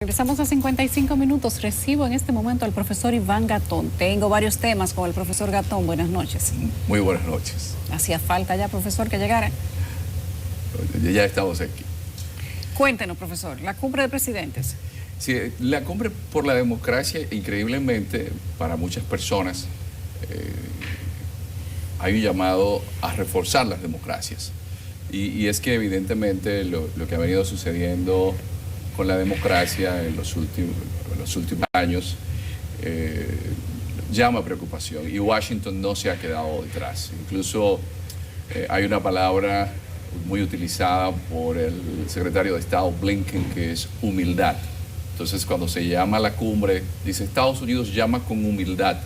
Regresamos a 55 minutos. Recibo en este momento al profesor Iván Gatón. Tengo varios temas con el profesor Gatón. Buenas noches. Muy buenas noches. Hacía falta ya, profesor, que llegara. Ya estamos aquí. Cuéntenos, profesor, la cumbre de presidentes. Sí, la cumbre por la democracia, increíblemente, para muchas personas, hay un llamado a reforzar las democracias. Y es que evidentemente lo que ha venido sucediendo con la democracia en los últimos años llama preocupación, y Washington no se ha quedado detrás. Incluso hay una palabra muy utilizada por el secretario de Estado Blinken, que es humildad. Entonces, cuando se llama la cumbre, dice Estados Unidos llama con humildad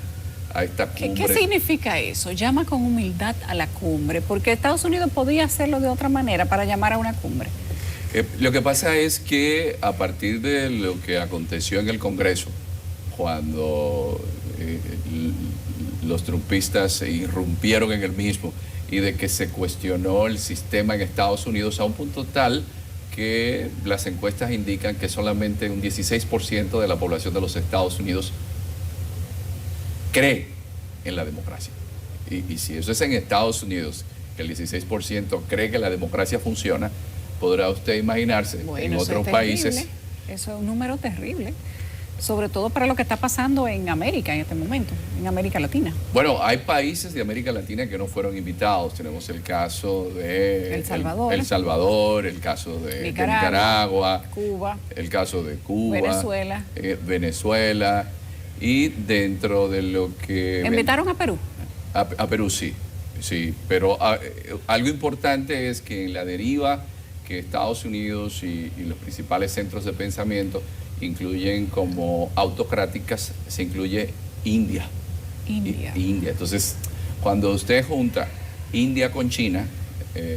a esta cumbre. ¿Qué significa eso? Llama con humildad a la cumbre, porque Estados Unidos podía hacerlo de otra manera para llamar a una cumbre. Lo que pasa es que a partir de lo que aconteció en el Congreso, cuando los trumpistas se irrumpieron en el mismo y de que se cuestionó el sistema en Estados Unidos a un punto tal que las encuestas indican que solamente un 16% de la población de los Estados Unidos cree en la democracia. Y si eso es en Estados Unidos, que el 16% cree que la democracia funciona, podrá usted imaginarse en otros países. Eso es un número terrible, sobre todo para lo que está pasando en América en este momento, en América Latina. Bueno, hay países de América Latina que no fueron invitados. Tenemos el caso de El Salvador, el caso de Nicaragua, Cuba, el caso de Cuba, Venezuela. Y dentro de lo que... ¿Invitaron a Perú? A Perú sí, pero algo importante es que en la deriva que Estados Unidos y los principales centros de pensamiento incluyen como autocráticas, se incluye India. India. Entonces, cuando usted junta India con China,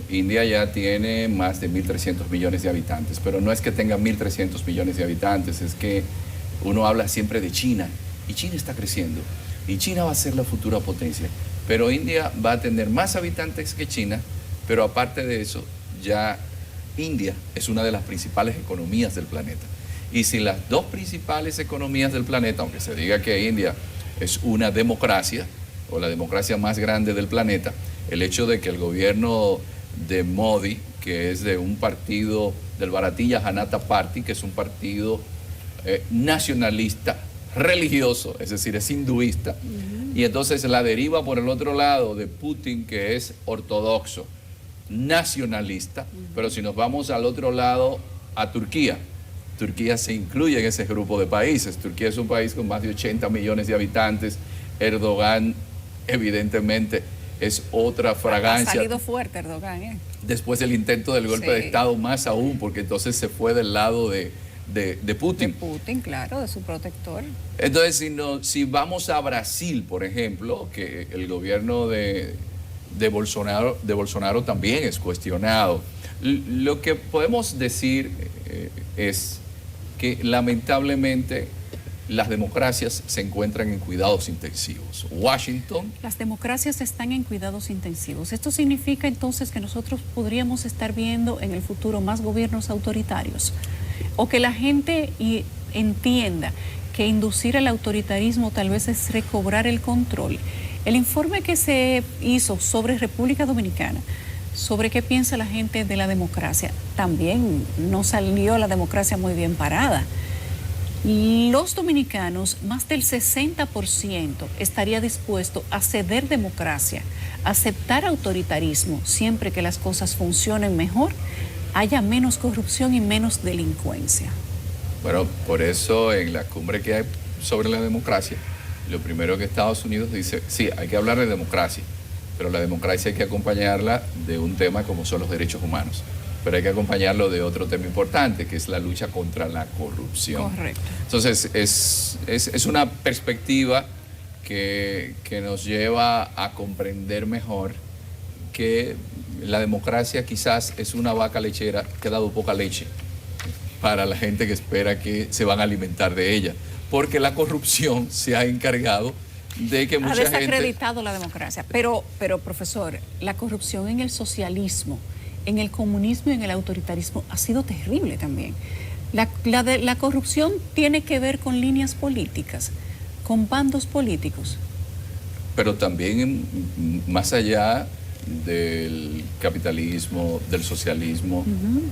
India ya tiene más de 1.300 millones de habitantes, pero no es que tenga 1.300 millones de habitantes, es que uno habla siempre de China, y China está creciendo, y China va a ser la futura potencia, pero India va a tener más habitantes que China, pero aparte de eso, ya India es una de las principales economías del planeta. Y si las dos principales economías del planeta, aunque se diga que India es una democracia, o la democracia más grande del planeta, el hecho de que el gobierno de Modi, que es de un partido del Bharatiya Janata Party, que es un partido nacionalista, religioso, es decir, es hinduista, y entonces la deriva por el otro lado de Putin, que es ortodoxo, nacionalista, pero si nos vamos al otro lado, a Turquía se incluye en ese grupo de países. Turquía es un país con más de 80 millones de habitantes. Erdogan, evidentemente, es otra fragancia. Ha salido fuerte Erdogan, después del intento del golpe de Estado, más aún, porque entonces se fue del lado de Putin. De Putin, claro, de su protector. Entonces, si vamos a Brasil, por ejemplo, que el gobierno de Bolsonaro también es cuestionado. Lo que podemos decir es que lamentablemente las democracias se encuentran en cuidados intensivos. Washington... Las democracias están en cuidados intensivos. ¿Esto significa entonces que nosotros podríamos estar viendo en el futuro más gobiernos autoritarios? ¿O que la gente entienda que inducir al autoritarismo tal vez es recobrar el control? El informe que se hizo sobre República Dominicana, sobre qué piensa la gente de la democracia, también no salió la democracia muy bien parada. Los dominicanos, más del 60% estaría dispuesto a ceder democracia, a aceptar autoritarismo, siempre que las cosas funcionen mejor, haya menos corrupción y menos delincuencia. Bueno, por eso en la cumbre que hay sobre la democracia, lo primero que Estados Unidos dice, sí, hay que hablar de democracia, pero la democracia hay que acompañarla de un tema como son los derechos humanos. Pero hay que acompañarlo de otro tema importante, que es la lucha contra la corrupción. Correcto. Entonces, es una perspectiva que nos lleva a comprender mejor que la democracia quizás es una vaca lechera que ha dado poca leche para la gente que espera que se van a alimentar de ella. Porque la corrupción se ha encargado de que mucha gente... Ha desacreditado la democracia. Pero, profesor, la corrupción en el socialismo, en el comunismo y en el autoritarismo ha sido terrible también. La corrupción tiene que ver con líneas políticas, con bandos políticos. Pero también más allá del capitalismo, del socialismo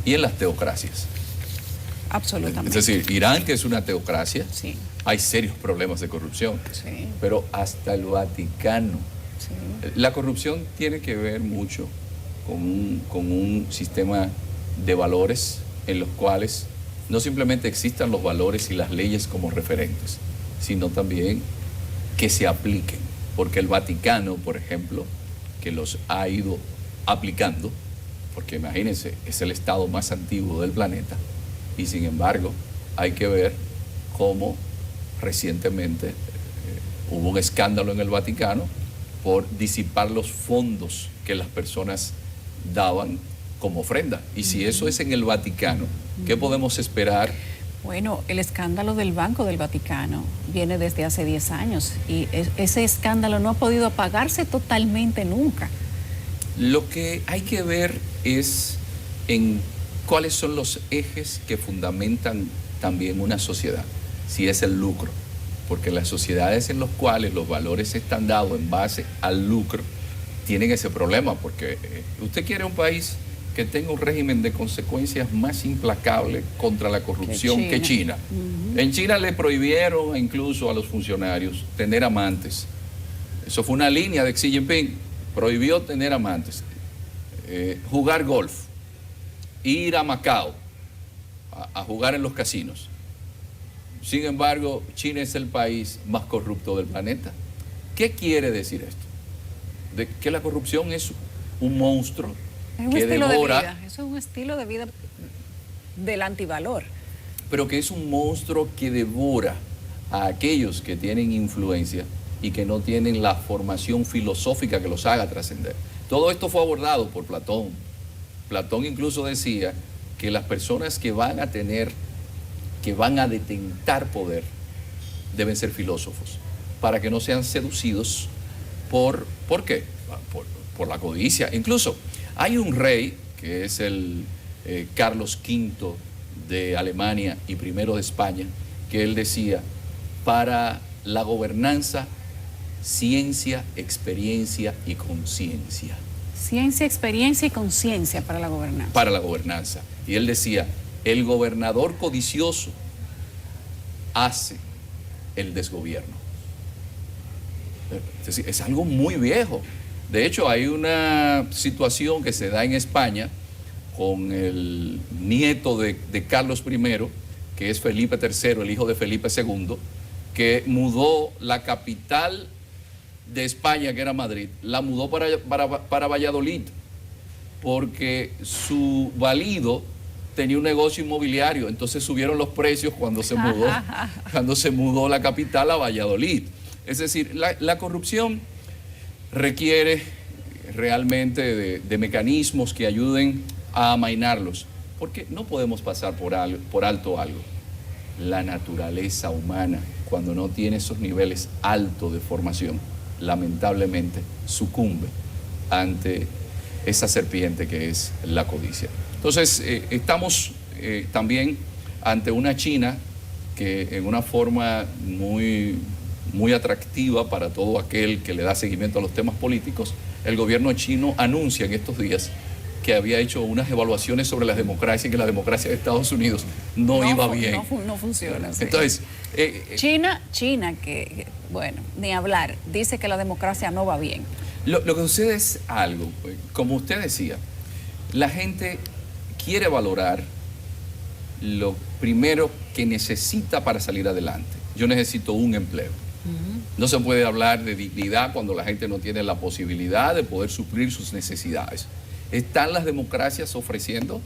y en las teocracias. Absolutamente. Es decir, Irán, que es una teocracia, sí, hay serios problemas de corrupción, sí, pero hasta el Vaticano. sí. La corrupción tiene que ver mucho con un sistema de valores en los cuales no simplemente existan los valores y las leyes como referentes, sino también que se apliquen. Porque el Vaticano, por ejemplo, que los ha ido aplicando, porque imagínense, es el estado más antiguo del planeta, y sin embargo hay que ver cómo recientemente hubo un escándalo en el Vaticano por disipar los fondos que las personas daban como ofrenda. Y si eso es en el Vaticano, ¿qué podemos esperar? Bueno, el escándalo del Banco del Vaticano viene desde hace 10 años y ese escándalo no ha podido apagarse totalmente nunca. Lo que hay que ver es en cuáles son los ejes que fundamentan también una sociedad, si es el lucro, porque las sociedades en las cuales los valores están dados en base al lucro tienen ese problema, porque usted quiere un país que tenga un régimen de consecuencias más implacable contra la corrupción que China. En China le prohibieron incluso a los funcionarios tener amantes. Eso fue una línea de Xi Jinping, prohibió tener amantes, jugar golf, ir a Macao a jugar en los casinos. Sin embargo, China es el país más corrupto del planeta. ¿Qué quiere decir esto? De que la corrupción es un monstruo que devora. Eso es un estilo de vida del antivalor. Pero que es un monstruo que devora a aquellos que tienen influencia y que no tienen la formación filosófica que los haga trascender. Todo esto fue abordado por Platón. Platón incluso decía que las personas que van a detentar poder, deben ser filósofos, para que no sean seducidos ¿por qué? Por la codicia. Incluso hay un rey, que es el Carlos V de Alemania y primero de España, que él decía, para la gobernanza, ciencia, experiencia y conciencia. Ciencia, experiencia y conciencia para la gobernanza. Para la gobernanza. Y él decía, el gobernador codicioso hace el desgobierno. Es decir, es algo muy viejo. De hecho, hay una situación que se da en España con el nieto de Carlos I, que es Felipe III, el hijo de Felipe II, que mudó la capital de España, que era Madrid, la mudó para Valladolid, porque su valido tenía un negocio inmobiliario, entonces subieron los precios cuando se mudó la capital a Valladolid. Es decir, la corrupción requiere realmente de mecanismos que ayuden a amainarlos, porque no podemos pasar por alto algo. La naturaleza humana, cuando no tiene esos niveles altos de formación, lamentablemente sucumbe ante esa serpiente que es la codicia. Entonces, estamos también ante una China que en una forma muy atractiva para todo aquel que le da seguimiento a los temas políticos, el gobierno chino anuncia en estos días que había hecho unas evaluaciones sobre la democracia y que la democracia de Estados Unidos no iba bien. No funciona. Sí. Entonces, China, que bueno, ni hablar, dice que la democracia no va bien. Lo que sucede es algo, como usted decía, la gente quiere valorar lo primero que necesita para salir adelante. Yo necesito un empleo. No se puede hablar de dignidad cuando la gente no tiene la posibilidad de poder suplir sus necesidades. ¿Están las democracias ofreciendo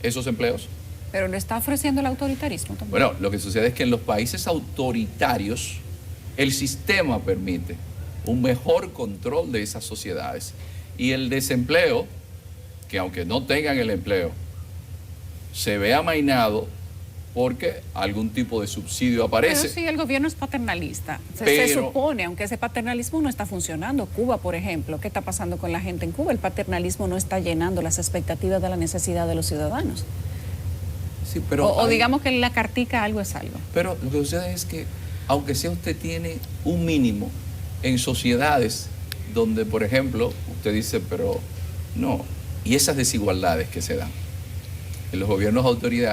esos empleos? Pero lo está ofreciendo el autoritarismo también. Bueno, lo que sucede es que en los países autoritarios el sistema permite un mejor control de esas sociedades. Y el desempleo, que aunque no tengan el empleo, se ve amainado porque algún tipo de subsidio aparece. Pero sí, el gobierno es paternalista. Se supone, aunque ese paternalismo no está funcionando. Cuba, por ejemplo, ¿qué está pasando con la gente en Cuba? El paternalismo no está llenando las expectativas de la necesidad de los ciudadanos. Sí, pero o digamos que la cartica algo es algo. Pero lo que sucede es que, aunque sea usted tiene un mínimo en sociedades donde, por ejemplo, usted dice, pero no, y esas desigualdades que se dan. En los gobiernos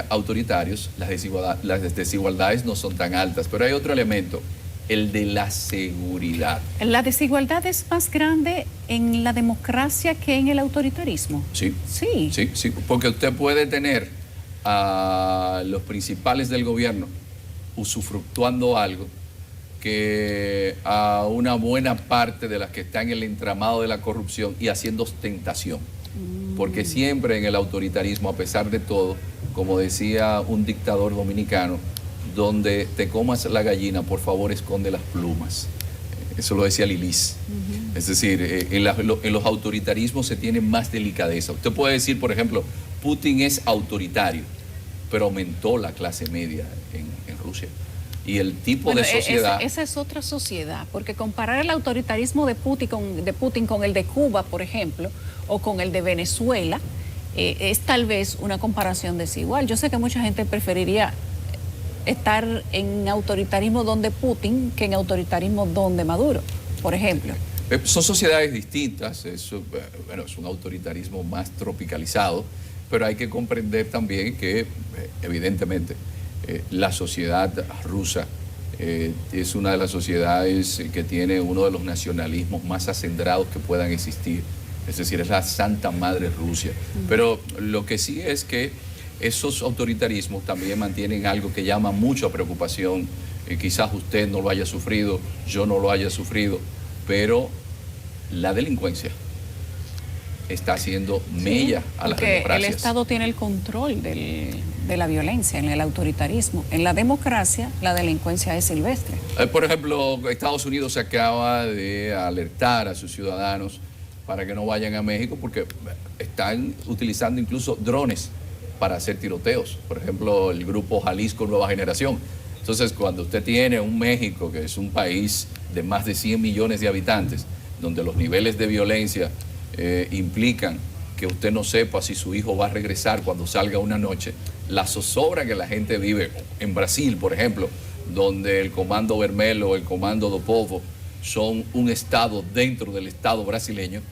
autoritarios las desigualdades no son tan altas, pero hay otro elemento, el de la seguridad. ¿La desigualdad es más grande en la democracia que en el autoritarismo? Sí, sí, sí, sí, porque usted puede tener a los principales del gobierno usufructuando algo que a una buena parte de las que están en el entramado de la corrupción y haciendo ostentación. Porque siempre en el autoritarismo, a pesar de todo, como decía un dictador dominicano, donde te comas la gallina, por favor esconde las plumas. Eso lo decía Lilis. Es decir, en los autoritarismos se tiene más delicadeza. Usted puede decir, por ejemplo, Putin es autoritario, pero aumentó la clase media en Rusia. Y el tipo de sociedad... Esa es otra sociedad, porque comparar el autoritarismo de Putin con el de Cuba, por ejemplo, o con el de Venezuela, es tal vez una comparación desigual. Yo sé que mucha gente preferiría estar en autoritarismo donde Putin que en autoritarismo donde Maduro, por ejemplo. Son sociedades distintas, es un autoritarismo más tropicalizado, pero hay que comprender también que, evidentemente, la sociedad rusa es una de las sociedades que tiene uno de los nacionalismos más acendrados que puedan existir. Es decir, es la Santa Madre Rusia. Pero lo que sí es que esos autoritarismos también mantienen algo que llama mucho a preocupación. Quizás usted no lo haya sufrido, yo no lo haya sufrido, pero la delincuencia está haciendo mella a las democracias. El Estado tiene el control de la violencia en el autoritarismo. En la democracia, la delincuencia es silvestre. Por ejemplo, Estados Unidos acaba de alertar a sus ciudadanos para que no vayan a México porque están utilizando incluso drones para hacer tiroteos. Por ejemplo, el grupo Jalisco Nueva Generación. Entonces, cuando usted tiene un México, que es un país de más de 100 millones de habitantes, donde los niveles de violencia implican que usted no sepa si su hijo va a regresar cuando salga una noche, la zozobra que la gente vive en Brasil, por ejemplo, donde el Comando Vermelho o el Comando do Povo son un estado dentro del estado brasileño.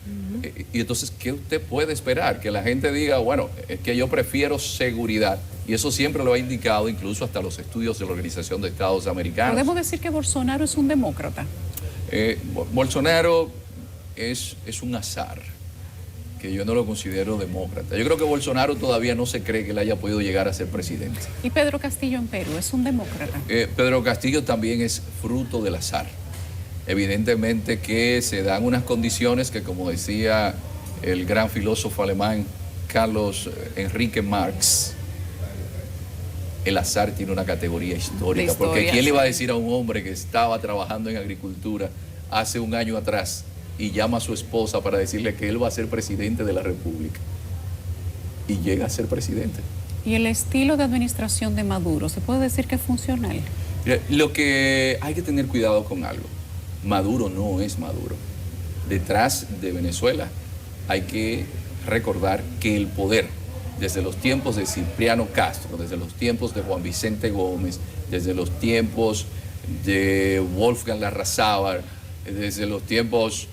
Y entonces, ¿qué usted puede esperar? Que la gente diga, bueno, es que yo prefiero seguridad. Y eso siempre lo ha indicado incluso hasta los estudios de la Organización de Estados Americanos. ¿Podemos decir que Bolsonaro es un demócrata? Bolsonaro es un azar, que yo no lo considero demócrata. Yo creo que Bolsonaro todavía no se cree que él haya podido llegar a ser presidente. ¿Y Pedro Castillo en Perú es un demócrata? Pedro Castillo también es fruto del azar. Evidentemente que se dan unas condiciones que, como decía el gran filósofo alemán Carlos Enrique Marx, el azar tiene una categoría histórica. Porque ¿quién le iba a decir a un hombre que estaba trabajando en agricultura hace un año atrás y llama a su esposa para decirle que él va a ser presidente de la República? Y llega a ser presidente. ¿Y el estilo de administración de Maduro, se puede decir que es funcional? Lo que hay que tener cuidado con algo. Maduro no es Maduro. Detrás de Venezuela hay que recordar que el poder, desde los tiempos de Cipriano Castro, desde los tiempos de Juan Vicente Gómez, desde los tiempos de Wolfgang Larrazábal, desde los tiempos,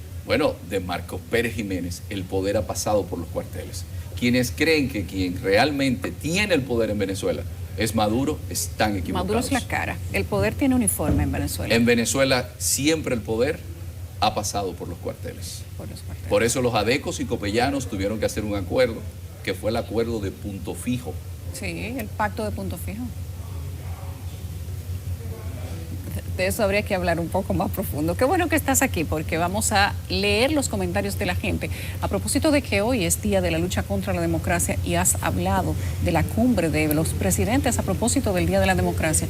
de Marcos Pérez Jiménez, el poder ha pasado por los cuarteles. Quienes creen que quien realmente tiene el poder en Venezuela es Maduro, están equivocados. Maduro es la cara. El poder tiene uniforme en Venezuela. En Venezuela siempre el poder ha pasado por los cuarteles. Por eso los adecos y copellanos tuvieron que hacer un acuerdo, que fue el acuerdo de Punto Fijo. Sí, el pacto de Punto Fijo. De eso habría que hablar un poco más profundo. Qué bueno que estás aquí, porque vamos a leer los comentarios de la gente. A propósito de que hoy es Día de la Lucha contra la Democracia y has hablado de la cumbre de los presidentes a propósito del Día de la Democracia.